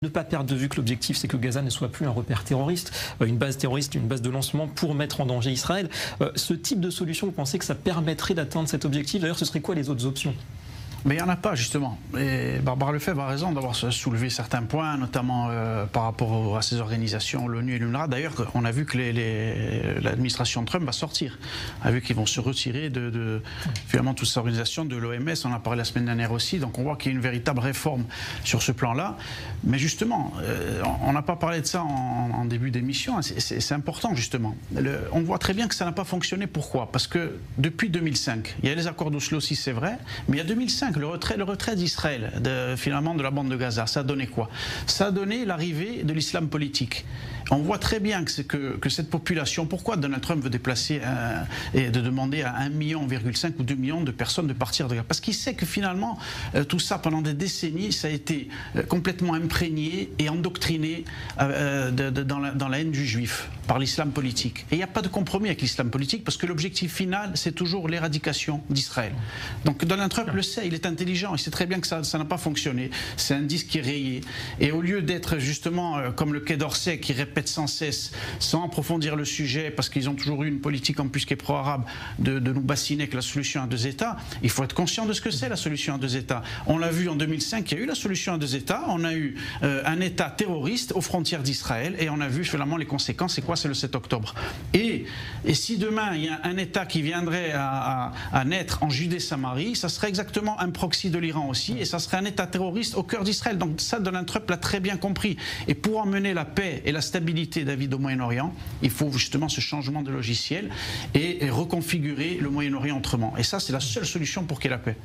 Ne pas perdre de vue que l'objectif, c'est que Gaza ne soit plus un repère terroriste, une base terroriste, une base de lancement pour mettre en danger Israël. Ce type de solution, vous pensez que ça permettrait d'atteindre cet objectif? D'ailleurs, ce serait quoi les autres options? Mais il n'y en a pas, justement. Et Barbara Lefebvre a raison d'avoir soulevé certains points, notamment par rapport à ces organisations, l'ONU et l'UNRWA. D'ailleurs, on a vu que l'administration Trump va sortir. On a vu qu'ils vont se retirer de finalement toutes ces organisations, de l'OMS. On en a parlé la semaine dernière aussi. Donc on voit qu'il y a une véritable réforme sur ce plan-là. Mais justement, on n'a pas parlé de ça en début d'émission. C'est important, justement. On voit très bien que ça n'a pas fonctionné. Pourquoi? Parce que depuis 2005, il y a les accords d'Oslo aussi, c'est vrai, mais il y a 2005, le retrait d'Israël, finalement de la bande de Gaza, ça a donné quoi? Ça a donné l'arrivée de l'islam politique. On voit très bien que cette population, pourquoi Donald Trump veut déplacer et de demander à 1,5 million ou 2 millions de personnes de partir de Gaza? Parce qu'il sait que finalement, tout ça, pendant des décennies, ça a été complètement imprégné et endoctriné dans la haine du juif, par l'islam politique. Et il n'y a pas de compromis avec l'islam politique, parce que l'objectif final, c'est toujours l'éradication d'Israël. Donc Donald Trump le sait, il est intelligent, il sait très bien que ça n'a pas fonctionné. C'est un disque qui est rayé. Et au lieu d'être justement comme le Quai d'Orsay qui répète sans cesse, sans approfondir le sujet, parce qu'ils ont toujours eu une politique en plus qui est pro-arabe, de nous bassiner avec la solution à deux États, il faut être conscient de ce que c'est la solution à deux États. On l'a vu en 2005, il y a eu la solution à deux États, on a eu un État terroriste aux frontières d'Israël, et on a vu finalement les conséquences. C'est quoi? C'est le 7 octobre. Et si demain il y a un État qui viendrait à naître en Judée-Samarie, ça serait exactement un proxy de l'Iran aussi, et ça serait un État terroriste au cœur d'Israël. Donc ça, Donald Trump l'a très bien compris. Et pour emmener la paix et la stabilité, David, au Moyen-Orient, il faut justement ce changement de logiciel et reconfigurer le Moyen-Orient autrement. Et ça, c'est la seule solution pour qu'il y ait la paix.